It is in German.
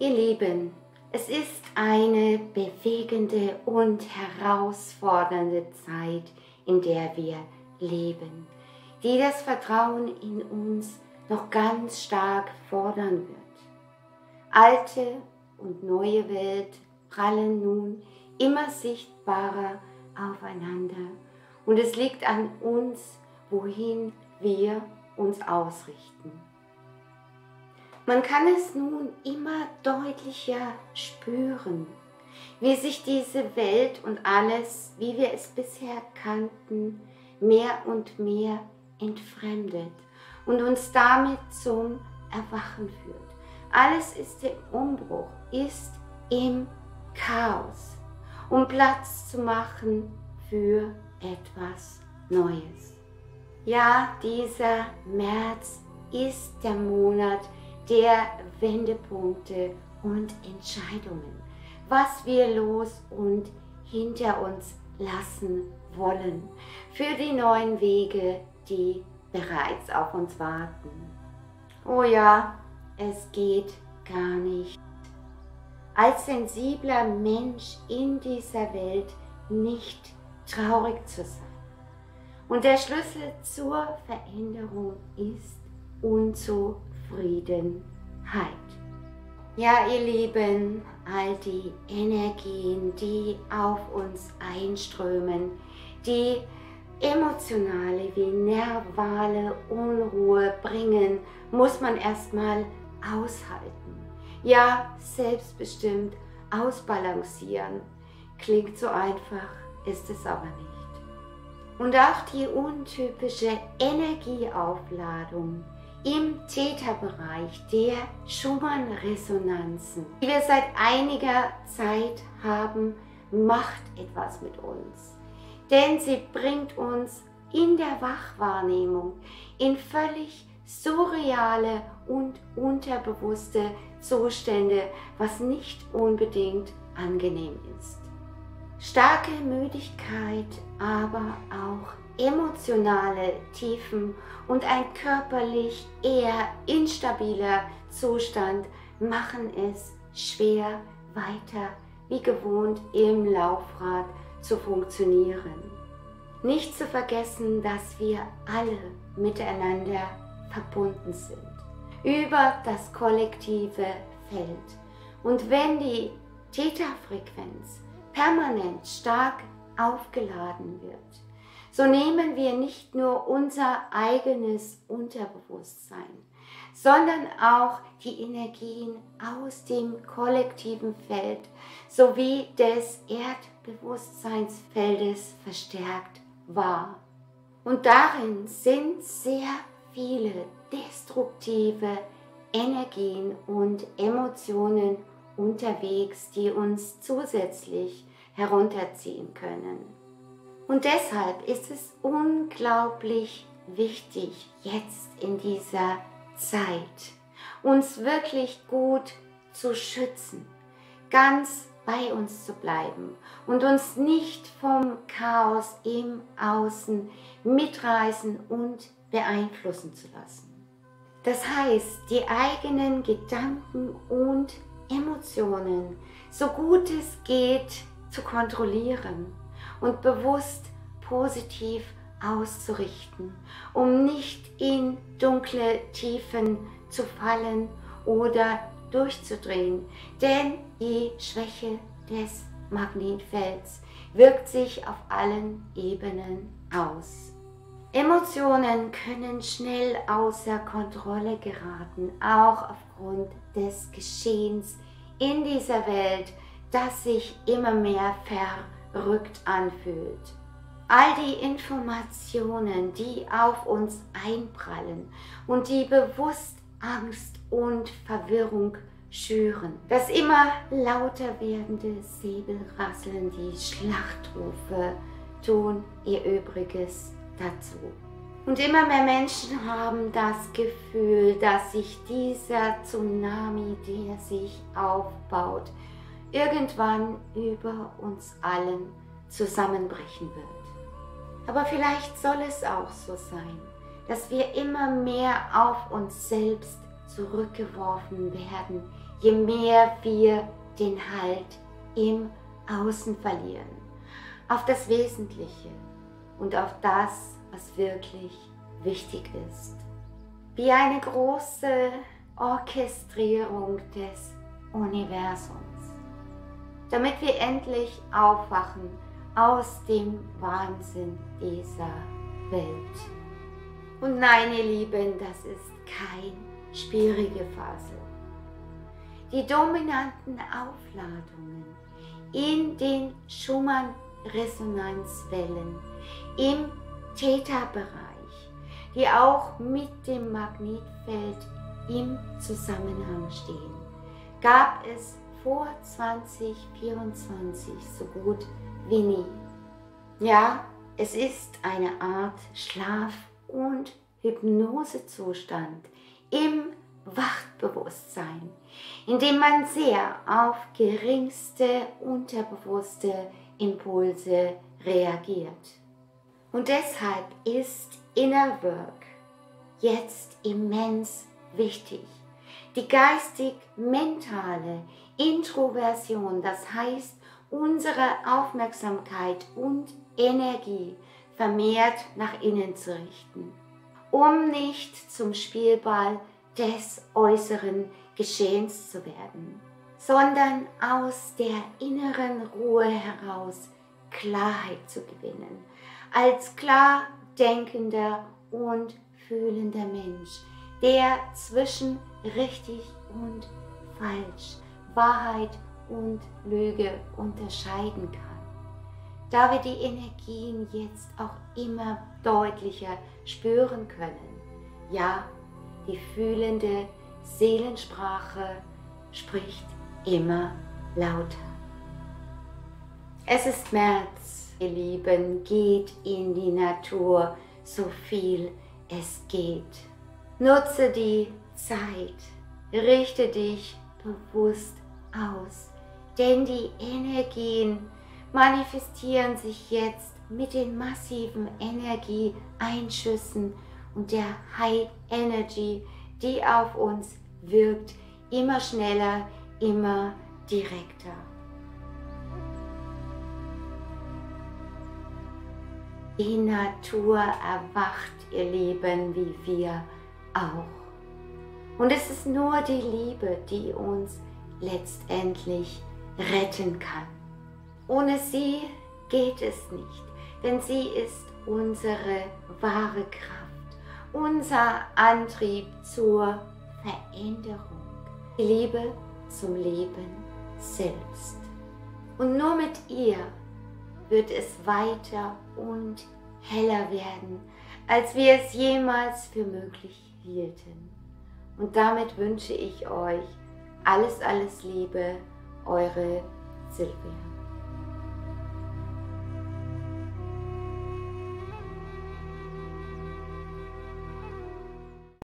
Ihr Lieben, es ist eine bewegende und herausfordernde Zeit, in der wir leben, die das Vertrauen in uns noch ganz stark fordern wird. Alte und neue Welt prallen nun immer sichtbarer aufeinander und es liegt an uns, wohin wir uns ausrichten. Man kann es nun immer deutlicher spüren, wie sich diese Welt und alles, wie wir es bisher kannten, mehr und mehr entfremdet und uns damit zum Erwachen führt. Alles ist im Umbruch, ist im Chaos, um Platz zu machen für etwas Neues. Ja, dieser März ist der Monat der Wendepunkte und Entscheidungen, was wir los und hinter uns lassen wollen, für die neuen Wege, die bereits auf uns warten. Oh ja, es geht gar nicht, als sensibler Mensch in dieser Welt nicht traurig zu sein. Und der Schlüssel zur Veränderung ist Unzufriedenheit. Ja, ihr Lieben, all die Energien, die auf uns einströmen, die emotionale wie nervale Unruhe bringen, muss man erstmal aushalten. Ja, selbstbestimmt ausbalancieren. Klingt so einfach, ist es aber nicht. Und auch die untypische Energieaufladung im Theta-Bereich der Schumann-Resonanzen, die wir seit einiger Zeit haben, macht etwas mit uns. Denn sie bringt uns in der Wachwahrnehmung in völlig surreale und unterbewusste Zustände, was nicht unbedingt angenehm ist. Starke Müdigkeit, aber auch emotionale Tiefen und ein körperlich eher instabiler Zustand machen es schwer, weiter wie gewohnt im Laufrad zu funktionieren. Nicht zu vergessen, dass wir alle miteinander verbunden sind, über das kollektive Feld. Und wenn die Theta-Frequenz permanent stark aufgeladen wird, so nehmen wir nicht nur unser eigenes Unterbewusstsein, sondern auch die Energien aus dem kollektiven Feld sowie des Erdbewusstseinsfeldes verstärkt wahr. Und darin sind sehr viele destruktive Energien und Emotionen unterwegs, die uns zusätzlich herunterziehen können. Und deshalb ist es unglaublich wichtig, jetzt in dieser Zeit uns wirklich gut zu schützen, ganz bei uns zu bleiben und uns nicht vom Chaos im Außen mitreißen und beeinflussen zu lassen. Das heißt, die eigenen Gedanken und Emotionen so gut es geht zu kontrollieren und bewusst positiv auszurichten, um nicht in dunkle Tiefen zu fallen oder durchzudrehen, denn die Schwäche des Magnetfelds wirkt sich auf allen Ebenen aus. Emotionen können schnell außer Kontrolle geraten, auch aufgrund des Geschehens in dieser Welt, das sich immer mehr verrückt anfühlt. All die Informationen, die auf uns einprallen und die bewusst Angst und Verwirrung schüren. Das immer lauter werdende Säbelrasseln, die Schlachtrufe tun ihr Übriges dazu. Und immer mehr Menschen haben das Gefühl, dass sich dieser Tsunami, der sich aufbaut, irgendwann über uns allen zusammenbrechen wird. Aber vielleicht soll es auch so sein, dass wir immer mehr auf uns selbst zurückgeworfen werden, je mehr wir den Halt im Außen verlieren, auf das Wesentliche und auf das, was wirklich wichtig ist. Wie eine große Orchestrierung des Universums, damit wir endlich aufwachen aus dem Wahnsinn dieser Welt. Und nein, ihr Lieben, das ist kein schwierige Phase. Die dominanten Aufladungen in den Schumann-Resonanzwellen im Theta-Bereich, die auch mit dem Magnetfeld im Zusammenhang stehen, gab es vor 2024 so gut wie nie. Ja, es ist eine Art Schlaf- und Hypnosezustand im Wachbewusstsein, in dem man sehr auf geringste unterbewusste Impulse reagiert. Und deshalb ist Inner Work jetzt immens wichtig. Die geistig-mentale Introversion, das heißt unsere Aufmerksamkeit und Energie vermehrt nach innen zu richten, um nicht zum Spielball des äußeren Geschehens zu werden, sondern aus der inneren Ruhe heraus Klarheit zu gewinnen, als klar denkender und fühlender Mensch, der zwischen richtig und falsch, Wahrheit und Lüge unterscheiden kann. Da wir die Energien jetzt auch immer deutlicher spüren können, ja, die fühlende Seelensprache spricht immer lauter. Es ist März, ihr Lieben, geht in die Natur, so viel es geht. Nutze die Zeit, richte dich bewusst aus, denn die Energien manifestieren sich jetzt mit den massiven Energieeinschüssen und der High Energy, die auf uns wirkt, immer schneller, immer direkter. Die Natur erwacht, ihr Lieben, wie wir auch. Und es ist nur die Liebe, die uns letztendlich retten kann. Ohne sie geht es nicht, denn sie ist unsere wahre Kraft, unser Antrieb zur Veränderung, die Liebe zum Leben selbst. Und nur mit ihr wird es weiter und heller werden, als wir es jemals für möglich hielten. Und damit wünsche ich euch alles, alles Liebe, eure Silvia.